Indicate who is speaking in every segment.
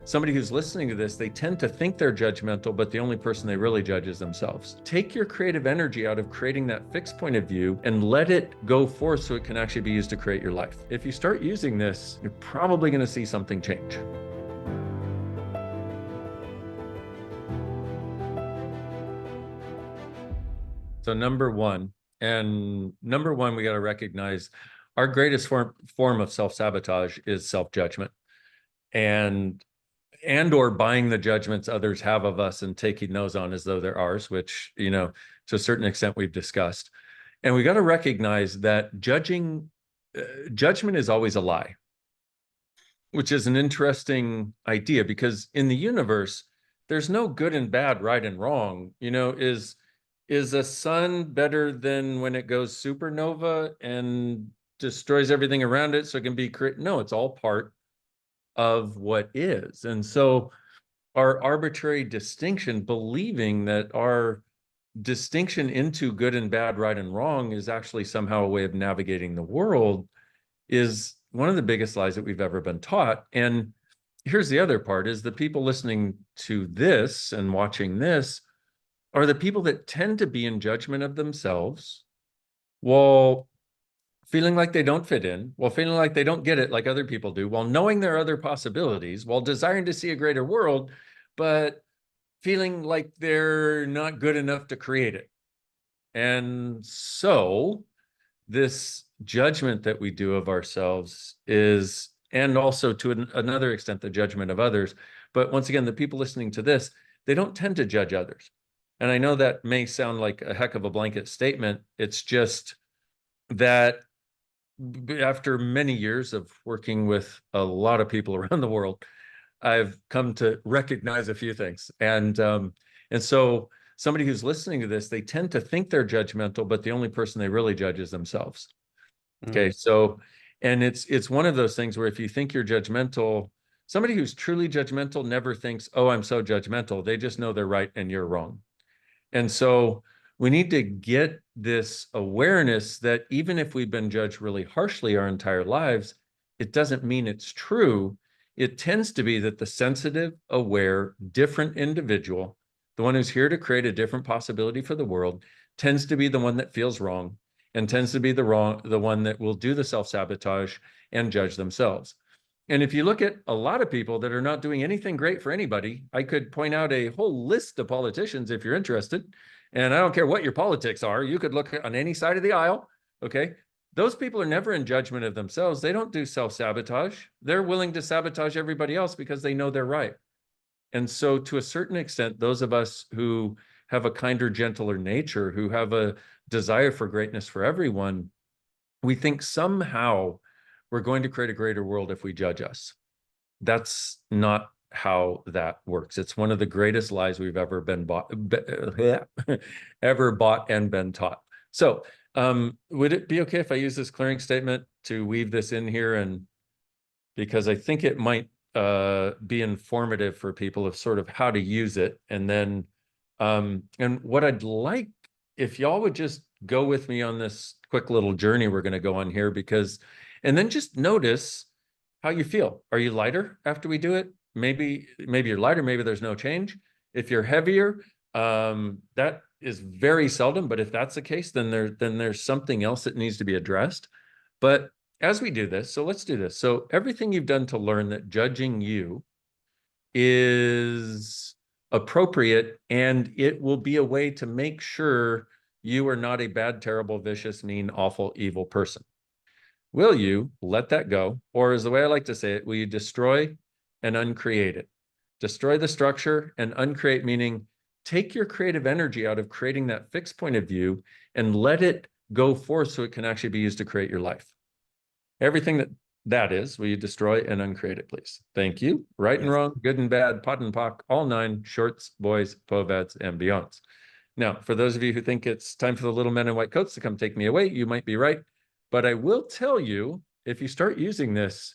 Speaker 1: somebody who's listening to this, they tend to think they're judgmental, but the only person they really judge is themselves. Take your creative energy out of creating that fixed point of view and let it go forth so it can actually be used to create your life. If you start using this, you're probably going to see something change. So number one, we got to recognize our greatest form of self-sabotage is self-judgment and or buying the judgments others have of us and taking those on as though they're ours, which, to a certain extent we've discussed. And we got to recognize that judgment is always a lie, which is an interesting idea because in the universe, there's no good and bad, right and wrong. Is a sun better than when it goes supernova and destroys everything around it so it can be created? No, it's all part of what is. And so our arbitrary distinction, believing that our distinction into good and bad, right and wrong is actually somehow a way of navigating the world, is one of the biggest lies that we've ever been taught. And here's the other part, is the people listening to this and watching this are the people that tend to be in judgment of themselves while feeling like they don't fit in, while feeling like they don't get it like other people do, while knowing there are other possibilities, while desiring to see a greater world, but feeling like they're not good enough to create it. And so this judgment that we do of ourselves is, and also to another extent, the judgment of others. But once again, the people listening to this, they don't tend to judge others. And I know that may sound like a heck of a blanket statement. It's just that after many years of working with a lot of people around the world, I've come to recognize a few things. And so somebody who's listening to this, they tend to think they're judgmental, but the only person they really judge is themselves. Okay, so, and it's one of those things where if you think you're judgmental, somebody who's truly judgmental never thinks, oh, I'm so judgmental. They just know they're right and you're wrong. And so we need to get this awareness that even if we've been judged really harshly our entire lives, it doesn't mean it's true. It tends to be that the sensitive, aware, different individual, the one who's here to create a different possibility for the world, tends to be the one that feels wrong and tends to be the one that will do the self-sabotage and judge themselves. And if you look at a lot of people that are not doing anything great for anybody, I could point out a whole list of politicians if you're interested. And I don't care what your politics are. You could look on any side of the aisle. Okay. Those people are never in judgment of themselves. They don't do self-sabotage. They're willing to sabotage everybody else because they know they're right. And so to a certain extent, those of us who have a kinder, gentler nature, who have a desire for greatness for everyone, we think somehow we're going to create a greater world if we judge us. That's not how that works. It's one of the greatest lies we've ever bought and been taught. So would it be okay if I use this clearing statement to weave this in here? And because I think it might be informative for people of sort of how to use it. And then, and what I'd like, if y'all would just go with me on this quick little journey we're going to go on here, because, and then just notice how you feel. Are you lighter after we do it? Maybe you're lighter, maybe there's no change. If you're heavier, that is very seldom, but if that's the case, then there's something else that needs to be addressed. But as we do this, so let's do this. So everything you've done to learn that judging you is appropriate, and it will be a way to make sure you are not a bad, terrible, vicious, mean, awful, evil person. Will you let that go? Or is the way I like to say it, will you destroy and uncreate it? Destroy the structure and uncreate, meaning take your creative energy out of creating that fixed point of view and let it go forth so it can actually be used to create your life. Everything that is, will you destroy and uncreate it, please? Thank you. Right and wrong, good and bad, pot and pock, all nine, shorts, boys, povats, and beyonds. Now, for those of you who think it's time for the little men in white coats to come take me away, you might be right. But I will tell you, if you start using this,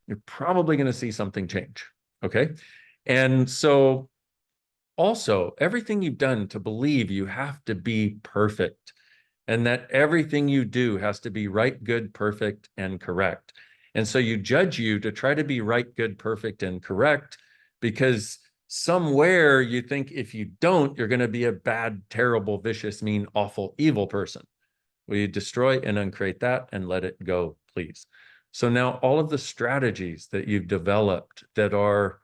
Speaker 1: you're probably going to see something change. Okay. And so also, everything you've done to believe you have to be perfect and that everything you do has to be right, good, perfect, and correct. And so you judge you to try to be right, good, perfect, and correct because somewhere you think if you don't, you're going to be a bad, terrible, vicious, mean, awful, evil person. Will you destroy and uncreate that and let it go, please? So now all of the strategies that you've developed that are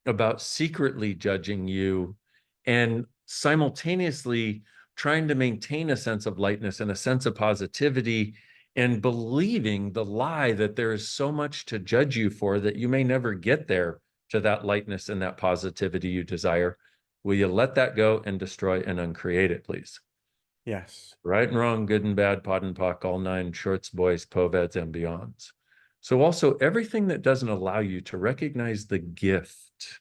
Speaker 1: about secretly judging you and simultaneously trying to maintain a sense of lightness and a sense of positivity and believing the lie that there is so much to judge you for that you may never get there to that lightness and that positivity you desire. Will you let that go and destroy and uncreate it, please?
Speaker 2: Yes.
Speaker 1: Right and wrong, good and bad, pod and pock, all nine, shorts, boys, poveds, and beyonds. So also everything that doesn't allow you to recognize the gift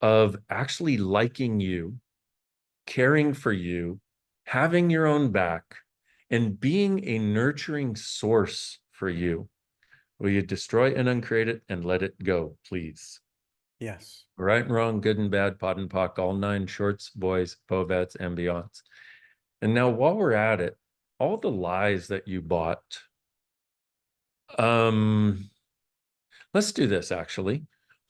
Speaker 1: of actually liking you, caring for you, having your own back, and being a nurturing source for you. Will you destroy and uncreate it and let it go, please?
Speaker 2: Yes.
Speaker 1: Right and wrong, good and bad, pod and pock, all nine, shorts, boys, poveds, and beyonds. And now while we're at it, all the lies that you bought, let's do this actually.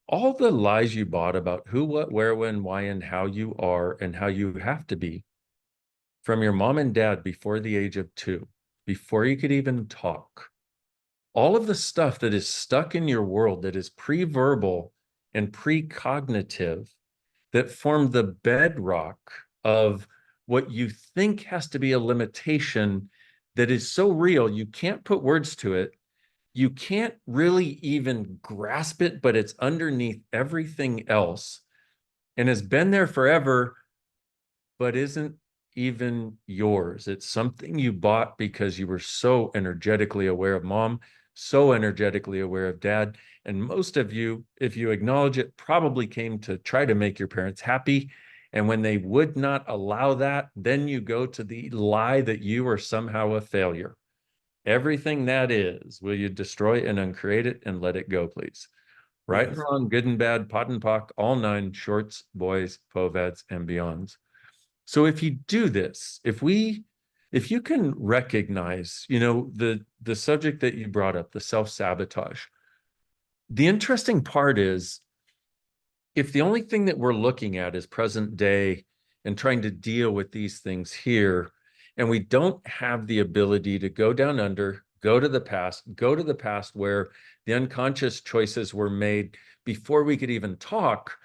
Speaker 1: All the lies you bought about who, what, where, when, why, and how you are and how you have to be from your mom and dad before the age of 2, before you could even talk, all of the stuff that is stuck in your world that is pre-verbal and precognitive that form the bedrock of what you think has to be a limitation that is so real, you can't put words to it. You can't really even grasp it, but it's underneath everything else and has been there forever, but isn't even yours. It's something you bought because you were so energetically aware of mom, so energetically aware of dad. And most of you, if you acknowledge it, probably came to try to make your parents happy. And when they would not allow that, then you go to the lie that you are somehow a failure. Everything that is, will you destroy and uncreate it and let it go, please? Right and
Speaker 2: Yes.
Speaker 1: wrong, good and bad, pot and pock, all nine, shorts, boys, poveds, and beyonds. So if you do this, if you can recognize, the subject that you brought up, the self-sabotage, the interesting part is if the only thing that we're looking at is present day and trying to deal with these things here, and we don't have the ability to go down under, go to the past where the unconscious choices were made before we could even talk,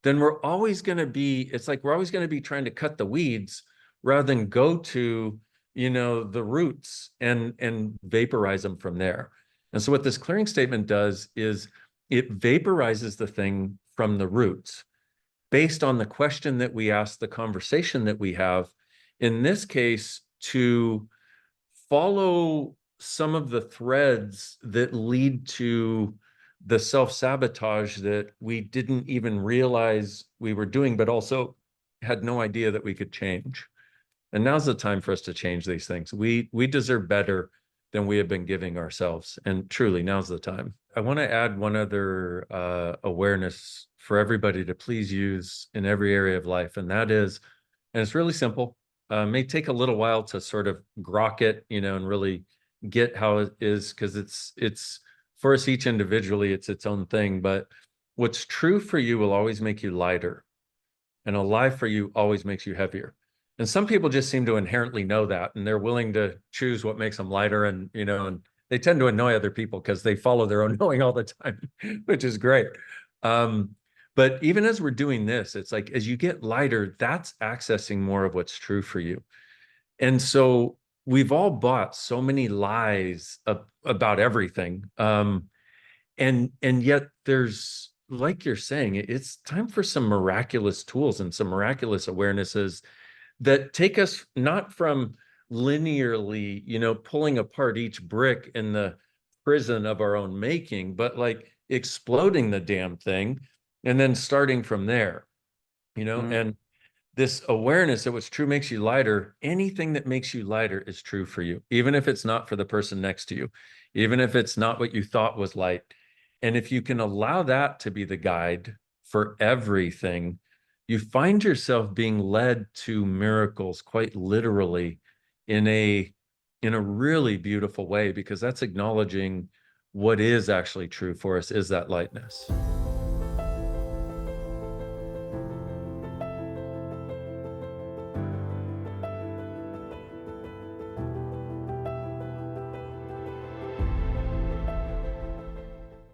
Speaker 1: then we're always going to be, it's like we're always going to be trying to cut the weeds rather than go to, the roots and vaporize them from there. And so what this clearing statement does is it vaporizes the thing from the roots based on the question that we ask, the conversation that we have, in this case, to follow some of the threads that lead to the self-sabotage that we didn't even realize we were doing, but also had no idea that we could change. And now's the time for us to change these things. We deserve better than we have been giving ourselves. And truly, now's the time. I want to add one other awareness for everybody to please use in every area of life. And that is, and it's really simple, may take a little while to sort of grok it, and really get how it is, because it's for us each individually, it's its own thing. But what's true for you will always make you lighter, and a lie for you always makes you heavier. And some people just seem to inherently know that, and they're willing to choose what makes them lighter. And, and they tend to annoy other people because they follow their own knowing all the time, which is great. But even as we're doing this, it's like, as you get lighter, that's accessing more of what's true for you. And so we've all bought so many lies about everything. And yet there's, like you're saying, it's time for some miraculous tools and some miraculous awarenesses that take us not from linearly, pulling apart each brick in the prison of our own making, but like exploding the damn thing and then starting from there, and this awareness that what's true makes you lighter. Anything that makes you lighter is true for you, even if it's not for the person next to you, even if it's not what you thought was light. And if you can allow that to be the guide for everything, you find yourself being led to miracles quite literally in a really beautiful way, because that's acknowledging what is actually true for us is that lightness.